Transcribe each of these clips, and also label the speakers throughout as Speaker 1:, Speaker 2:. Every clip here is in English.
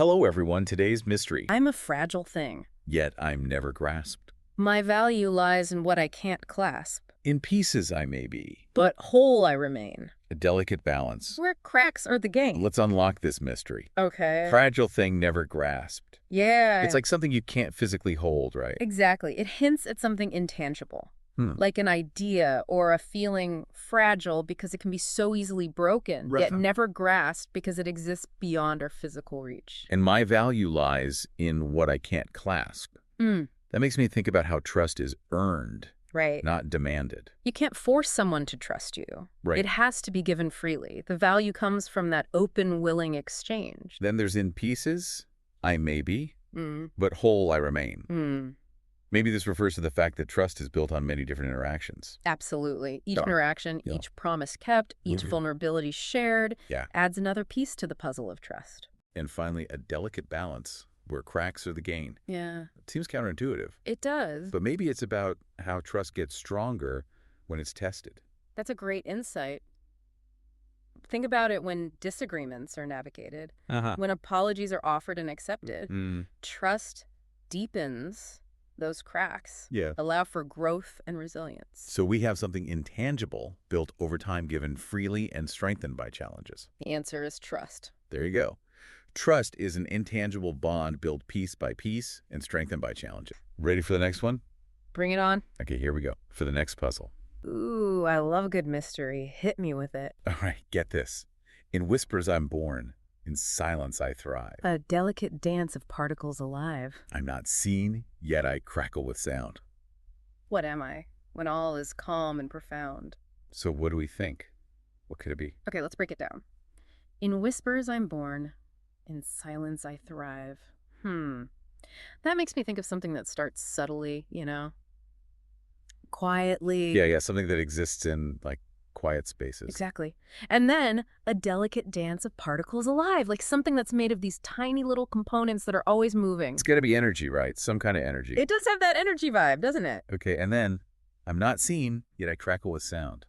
Speaker 1: Hello, everyone. Today's mystery.
Speaker 2: I'm a fragile thing.
Speaker 1: Yet I'm never grasped.
Speaker 2: My value lies in what I can't clasp.
Speaker 1: In pieces I may be.
Speaker 2: But whole I remain.
Speaker 1: A delicate balance.
Speaker 2: Where cracks are the game.
Speaker 1: Let's unlock this mystery.
Speaker 2: Okay.
Speaker 1: Fragile thing never grasped.
Speaker 2: Yeah.
Speaker 1: It's like something you can't physically hold, right?
Speaker 2: Exactly. It hints at something intangible. Like an idea or a feeling fragile because it can be so easily broken, yet never grasped because it exists beyond our physical reach.
Speaker 1: And my value lies in what I can't clasp. That makes me think about how trust is earned,
Speaker 2: Right.
Speaker 1: not demanded.
Speaker 2: You can't force someone to trust you.
Speaker 1: Right.
Speaker 2: It has to be given freely. The value comes from that open, willing exchange.
Speaker 1: Then there's in pieces I may be, but whole I remain. Maybe this refers to the fact that trust is built on many different interactions.
Speaker 2: Absolutely. Each interaction, each promise kept, each vulnerability shared adds another piece to the puzzle of trust.
Speaker 1: And finally, a delicate balance where cracks are the gain.
Speaker 2: Yeah.
Speaker 1: It seems counterintuitive.
Speaker 2: It does.
Speaker 1: But maybe it's about how trust gets stronger when it's tested.
Speaker 2: That's a great insight. Think about it when disagreements are navigated, when apologies are offered and accepted. Trust deepens those cracks, allow for growth and resilience.
Speaker 1: So we have something intangible built over time, given freely and strengthened by challenges.
Speaker 2: The answer is trust.
Speaker 1: There you go. Trust is an intangible bond built piece by piece and strengthened by challenges. Ready for the next one?
Speaker 2: Bring it on.
Speaker 1: Okay, here we go for the next puzzle.
Speaker 2: Ooh, I love a good mystery. Hit me with it.
Speaker 1: All right, get this. In whispers I'm born, in silence I thrive.
Speaker 2: A delicate dance of particles alive.
Speaker 1: I'm not seen, yet I crackle with sound.
Speaker 2: What am I, when all is calm and profound?
Speaker 1: So what do we think? What could it be?
Speaker 2: Okay, let's break it down. In whispers I'm born, in silence I thrive. That makes me think of something that starts subtly, quietly.
Speaker 1: Yeah, something that exists in, like, quiet spaces.
Speaker 2: Exactly. And then a delicate dance of particles alive, like something that's made of these tiny little components that are always moving.
Speaker 1: It's got to be energy, right? Some kind of energy.
Speaker 2: It does have that energy vibe, doesn't it?
Speaker 1: Okay, and then I'm not seen, yet I crackle with sound.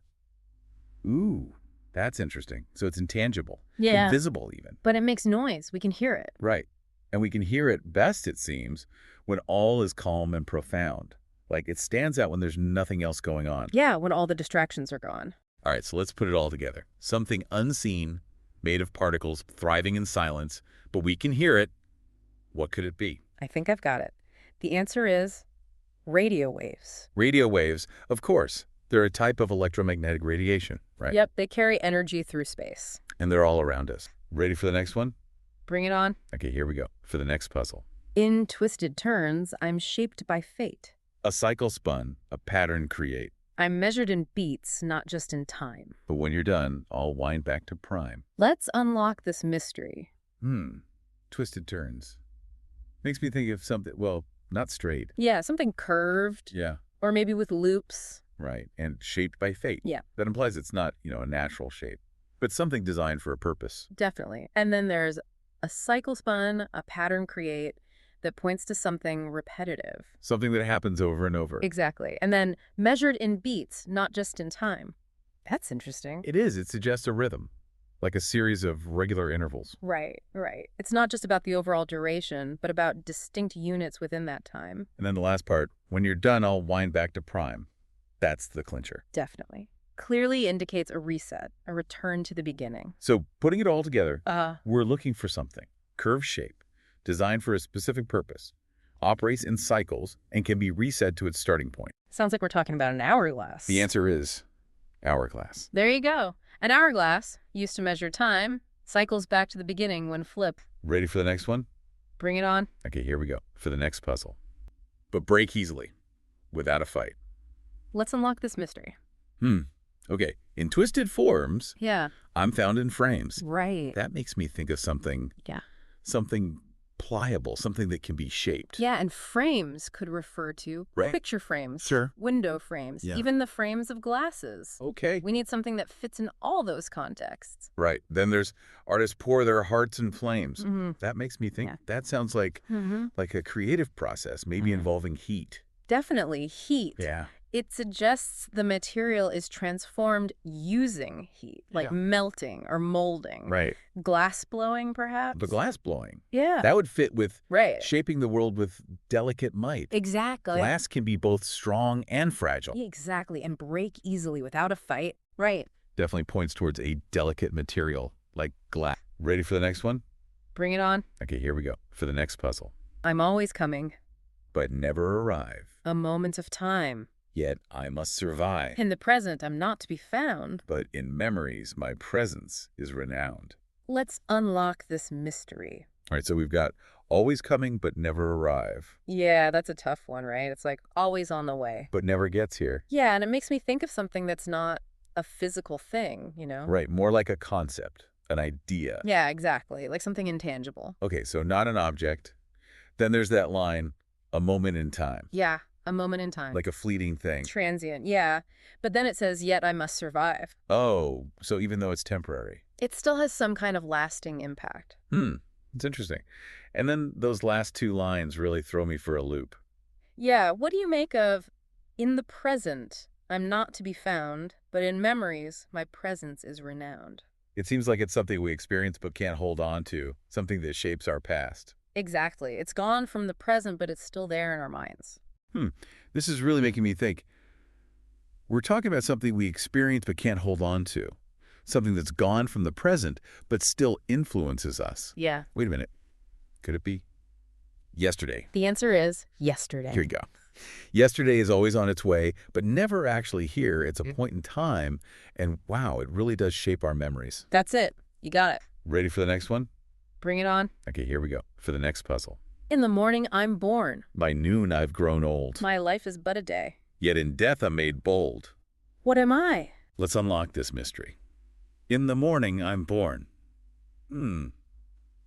Speaker 1: Ooh, that's interesting. So it's intangible.
Speaker 2: Yeah.
Speaker 1: Invisible even.
Speaker 2: But it makes noise. We can hear it.
Speaker 1: Right. And we can hear it best, it seems, when all is calm and profound. Like it stands out when there's nothing else going on.
Speaker 2: Yeah, when all the distractions are gone.
Speaker 1: All right, so let's put it all together. Something unseen, made of particles, thriving in silence, but we can hear it. What could it be?
Speaker 2: I think I've got it. The answer is radio waves.
Speaker 1: Radio waves, of course. They're a type of electromagnetic radiation, right?
Speaker 2: Yep, they carry energy through space.
Speaker 1: And they're all around us. Ready for the next one?
Speaker 2: Bring it on.
Speaker 1: Okay, here we go for the next puzzle.
Speaker 2: In twisted turns, I'm shaped by fate.
Speaker 1: A cycle spun, a pattern create.
Speaker 2: I'm measured in beats, not just in time.
Speaker 1: But when you're done, I'll wind back to prime.
Speaker 2: Let's unlock this mystery.
Speaker 1: Twisted turns. Makes me think of something, well, not straight.
Speaker 2: Yeah, something curved.
Speaker 1: Yeah.
Speaker 2: Or maybe with loops.
Speaker 1: Right, and shaped by fate.
Speaker 2: Yeah.
Speaker 1: That implies it's not, a natural shape, but something designed for a purpose.
Speaker 2: Definitely. And then there's a cycle spun, a pattern create, that points to something repetitive.
Speaker 1: Something that happens over and over.
Speaker 2: Exactly. And then measured in beats, not just in time. That's interesting.
Speaker 1: It is. It suggests a rhythm, like a series of regular intervals.
Speaker 2: Right. It's not just about the overall duration, but about distinct units within that time.
Speaker 1: And then the last part, when you're done, I'll wind back to prime. That's the clincher.
Speaker 2: Definitely. Clearly indicates a reset, a return to the beginning.
Speaker 1: So putting it all together, we're looking for something. Curved shape, designed for a specific purpose, operates in cycles, and can be reset to its starting point.
Speaker 2: Sounds like we're talking about an hourglass.
Speaker 1: The answer is hourglass.
Speaker 2: There you go. An hourglass, used to measure time, cycles back to the beginning when flipped.
Speaker 1: Ready for the next one?
Speaker 2: Bring it on.
Speaker 1: Okay, here we go for the next puzzle. But break easily, without a fight.
Speaker 2: Let's unlock this mystery.
Speaker 1: Okay. In twisted forms, I'm found in frames.
Speaker 2: Right.
Speaker 1: That makes me think of something pliable, something that can be shaped.
Speaker 2: Yeah, and frames could refer to picture frames, window frames, even the frames of glasses.
Speaker 1: Okay.
Speaker 2: We need something that fits in all those contexts.
Speaker 1: Right. Then there's artists pour their hearts in flames. That makes me think that sounds like a creative process, maybe involving heat.
Speaker 2: Definitely heat.
Speaker 1: Yeah.
Speaker 2: It suggests the material is transformed using heat, like melting or molding.
Speaker 1: Right.
Speaker 2: Glass blowing, perhaps?
Speaker 1: The glass blowing.
Speaker 2: Yeah.
Speaker 1: That would fit with
Speaker 2: Right.
Speaker 1: shaping the world with delicate might.
Speaker 2: Exactly.
Speaker 1: Glass can be both strong and fragile.
Speaker 2: Exactly, and break easily without a fight. Right.
Speaker 1: Definitely points towards a delicate material like glass. Ready for the next one?
Speaker 2: Bring it on.
Speaker 1: Okay, here we go. For the next puzzle.
Speaker 2: I'm always coming.
Speaker 1: But never arrive.
Speaker 2: A moment of time.
Speaker 1: Yet I must survive.
Speaker 2: In the present, I'm not to be found.
Speaker 1: But in memories, my presence is renowned.
Speaker 2: Let's unlock this mystery.
Speaker 1: All right, so we've got always coming but never arrive.
Speaker 2: Yeah, that's a tough one, right? It's like always on the way.
Speaker 1: But never gets here.
Speaker 2: Yeah, and it makes me think of something that's not a physical thing, you know?
Speaker 1: Right, more like a concept, an idea.
Speaker 2: Yeah, exactly. Like something intangible.
Speaker 1: Okay, so not an object. Then there's that line, a moment in time.
Speaker 2: Yeah, a moment in time.
Speaker 1: Like a fleeting thing.
Speaker 2: Transient, yeah. But then it says, yet I must survive.
Speaker 1: Oh, so even though it's temporary.
Speaker 2: It still has some kind of lasting impact.
Speaker 1: It's interesting. And then those last two lines really throw me for a loop.
Speaker 2: Yeah, what do you make of, in the present, I'm not to be found, but in memories, my presence is renowned.
Speaker 1: It seems like it's something we experience but can't hold on to, something that shapes our past.
Speaker 2: Exactly. It's gone from the present, but it's still there in our minds.
Speaker 1: This is really making me think. We're talking about something we experience but can't hold on to. Something that's gone from the present but still influences us.
Speaker 2: Yeah.
Speaker 1: Wait a minute. Could it be yesterday?
Speaker 2: The answer is yesterday.
Speaker 1: Here you go. Yesterday is always on its way, but never actually here. It's a point in time, and wow, it really does shape our memories.
Speaker 2: That's it. You got it.
Speaker 1: Ready for the next one?
Speaker 2: Bring it on.
Speaker 1: Okay, here we go. For the next puzzle.
Speaker 2: In the morning, I'm born.
Speaker 1: By noon, I've grown old.
Speaker 2: My life is but a day.
Speaker 1: Yet in death, I'm made bold.
Speaker 2: What am I?
Speaker 1: Let's unlock this mystery. In the morning, I'm born.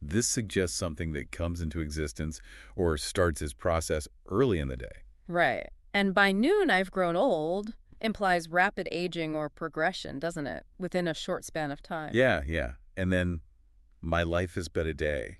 Speaker 1: This suggests something that comes into existence or starts its process early in the day.
Speaker 2: Right. And by noon, I've grown old implies rapid aging or progression, doesn't it? Within a short span of time.
Speaker 1: Yeah. And then, my life is but a day.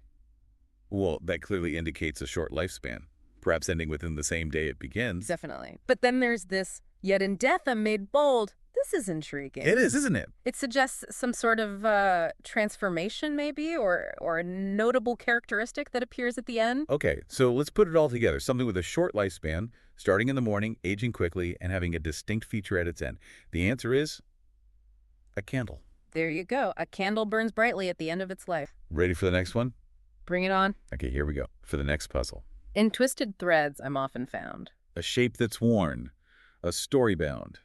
Speaker 1: Well, that clearly indicates a short lifespan, perhaps ending within the same day it begins.
Speaker 2: Definitely. But then there's this, yet in death I'm made bold. This is intriguing.
Speaker 1: It is, isn't it?
Speaker 2: It suggests some sort of transformation, maybe, or a notable characteristic that appears at the end.
Speaker 1: Okay, so let's put it all together. Something with a short lifespan, starting in the morning, aging quickly, and having a distinct feature at its end. The answer is a candle.
Speaker 2: There you go. A candle burns brightly at the end of its life.
Speaker 1: Ready for the next one?
Speaker 2: Bring it on.
Speaker 1: Okay, here we go. For the next puzzle.
Speaker 2: In twisted threads, I'm often found.
Speaker 1: A shape that's worn. A story bound.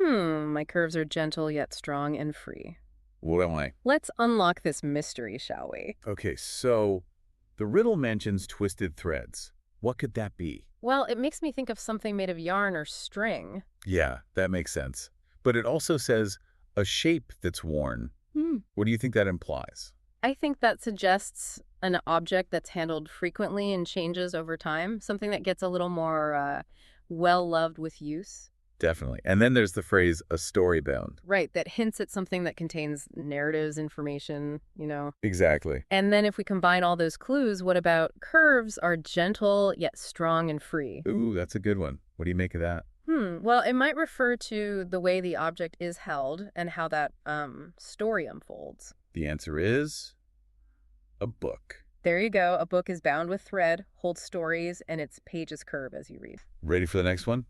Speaker 2: My curves are gentle yet strong and free.
Speaker 1: What am I?
Speaker 2: Let's unlock this mystery, shall we?
Speaker 1: Okay, so the riddle mentions twisted threads. What could that be?
Speaker 2: Well, it makes me think of something made of yarn or string.
Speaker 1: Yeah, that makes sense. But it also says a shape that's worn. What do you think that implies?
Speaker 2: I think that suggests an object that's handled frequently and changes over time, something that gets a little more well-loved with use.
Speaker 1: Definitely. And then there's the phrase, a story bound.
Speaker 2: Right, that hints at something that contains narratives, information, you know.
Speaker 1: Exactly.
Speaker 2: And then if we combine all those clues, what about curves are gentle yet strong and free?
Speaker 1: Ooh, that's a good one. What do you make of that?
Speaker 2: Well, it might refer to the way the object is held and how that story unfolds.
Speaker 1: The answer is a book.
Speaker 2: There you go. A book is bound with thread, holds stories, and its pages curve as you read.
Speaker 1: Ready for the next one?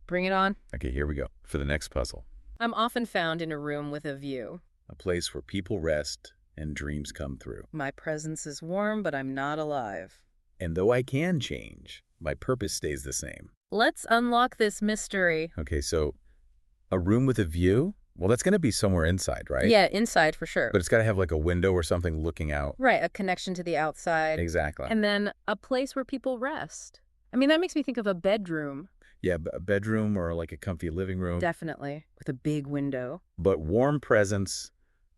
Speaker 2: Bring it on.
Speaker 1: Okay, here we go. For the next puzzle.
Speaker 2: I'm often found in a room with a view.
Speaker 1: A place where people rest and dreams come through.
Speaker 2: My presence is warm, but I'm not alive.
Speaker 1: And though I can change, my purpose stays the same.
Speaker 2: Let's unlock this mystery.
Speaker 1: Okay, so a room with a view? Well, that's going to be somewhere inside, right?
Speaker 2: Yeah, inside for sure.
Speaker 1: But it's got to have like a window or something looking out.
Speaker 2: Right, a connection to the outside.
Speaker 1: Exactly.
Speaker 2: And then a place where people rest. I mean, that makes me think of a bedroom.
Speaker 1: Yeah, a bedroom or like a comfy living room.
Speaker 2: Definitely, with a big window.
Speaker 1: But warm presence,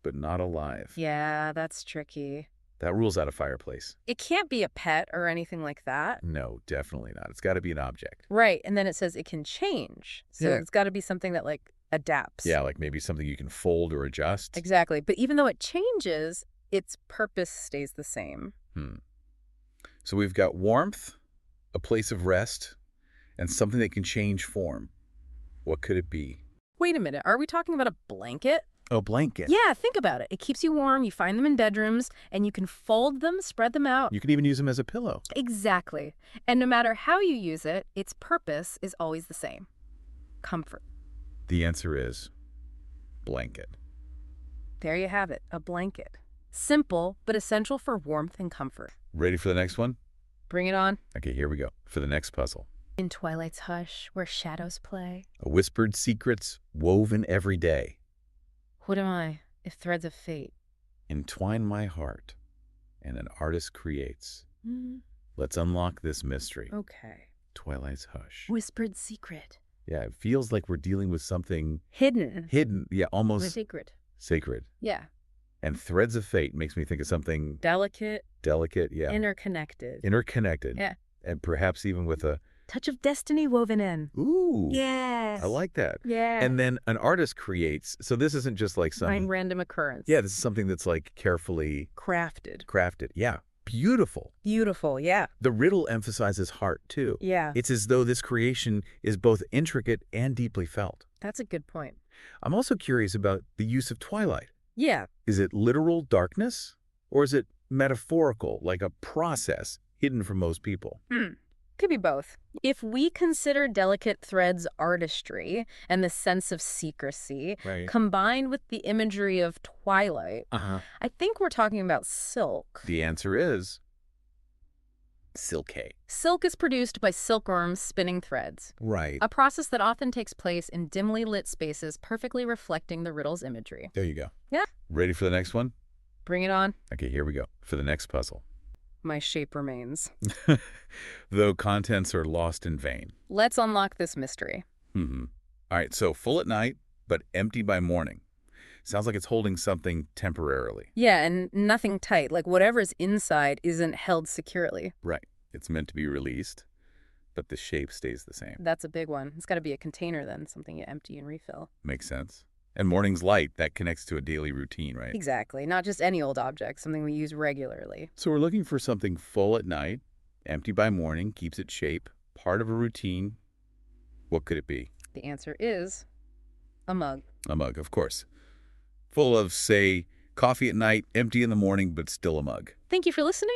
Speaker 1: but not alive.
Speaker 2: Yeah, that's tricky.
Speaker 1: That rules out a fireplace.
Speaker 2: It can't be a pet or anything like that.
Speaker 1: No, definitely not. It's got to be an object.
Speaker 2: Right, and then it says it can change. So
Speaker 1: Yeah.
Speaker 2: It's got to be something that like adapts.
Speaker 1: Yeah, like maybe something you can fold or adjust.
Speaker 2: Exactly, but even though it changes, its purpose stays the same.
Speaker 1: So we've got warmth, a place of rest, and something that can change form. What could it be?
Speaker 2: Wait a minute. Are we talking about a blanket?
Speaker 1: Oh, blanket.
Speaker 2: Yeah, think about it. It keeps you warm. You find them in bedrooms, and you can fold them, spread them out.
Speaker 1: You can even use them as a pillow.
Speaker 2: Exactly. And no matter how you use it, its purpose is always the same. Comfort.
Speaker 1: The answer is blanket.
Speaker 2: There you have it, a blanket. Simple, but essential for warmth and comfort.
Speaker 1: Ready for the next one?
Speaker 2: Bring it on.
Speaker 1: Okay, here we go. For the next puzzle.
Speaker 2: In twilight's hush, where shadows play.
Speaker 1: A whispered secrets woven every day.
Speaker 2: What am I, if threads of fate?
Speaker 1: Entwine my heart, and an artist creates. Let's unlock this mystery.
Speaker 2: Okay.
Speaker 1: Twilight's hush.
Speaker 2: Whispered secret.
Speaker 1: Yeah, it feels like we're dealing with something
Speaker 2: Hidden.
Speaker 1: hidden. Yeah, almost
Speaker 2: Sacred.
Speaker 1: sacred.
Speaker 2: Yeah.
Speaker 1: And threads of fate makes me think of something
Speaker 2: Delicate.
Speaker 1: delicate. Yeah.
Speaker 2: Interconnected.
Speaker 1: Interconnected.
Speaker 2: Yeah.
Speaker 1: And perhaps even with a,
Speaker 2: Touch of destiny woven in.
Speaker 1: ooh.
Speaker 2: Yes.
Speaker 1: I like that.
Speaker 2: Yeah.
Speaker 1: And then an artist creates. So this isn't just like some
Speaker 2: random occurrence.
Speaker 1: Yeah, this is something that's like carefully crafted. Yeah. Beautiful.
Speaker 2: Beautiful, yeah.
Speaker 1: The riddle emphasizes heart too.
Speaker 2: Yeah.
Speaker 1: It's as though this creation is both intricate and deeply felt.
Speaker 2: That's a good point.
Speaker 1: I'm also curious about the use of twilight.
Speaker 2: Yeah.
Speaker 1: Is it literal darkness, or is it metaphorical, like a process hidden from most people?
Speaker 2: Could be both. If we consider delicate threads artistry and the sense of secrecy, combined with the imagery of twilight, I think we're talking about silk.
Speaker 1: The answer is silke.
Speaker 2: Silk is produced by silkworms spinning threads.
Speaker 1: Right.
Speaker 2: A process that often takes place in dimly lit spaces, perfectly reflecting the riddle's imagery.
Speaker 1: There you go.
Speaker 2: Yeah.
Speaker 1: Ready for the next one?
Speaker 2: Bring it on.
Speaker 1: Okay, here we go. For the next puzzle.
Speaker 2: My shape remains.
Speaker 1: Though contents are lost in vain.
Speaker 2: Let's unlock this mystery.
Speaker 1: All right, so full at night, but empty by morning. Sounds like it's holding something temporarily.
Speaker 2: Yeah, and nothing tight. Like whatever's inside isn't held securely.
Speaker 1: Right. It's meant to be released, but the shape stays the same.
Speaker 2: That's a big one. It's got to be a container then, something you empty and refill.
Speaker 1: Makes sense. And morning's light, that connects to a daily routine, right?
Speaker 2: Exactly. Not just any old object, something we use regularly.
Speaker 1: So we're looking for something full at night, empty by morning, keeps its shape, part of a routine. What could it be?
Speaker 2: The answer is a mug.
Speaker 1: A mug, of course. Full of, say, coffee at night, empty in the morning, but still a mug.
Speaker 2: Thank you for listening.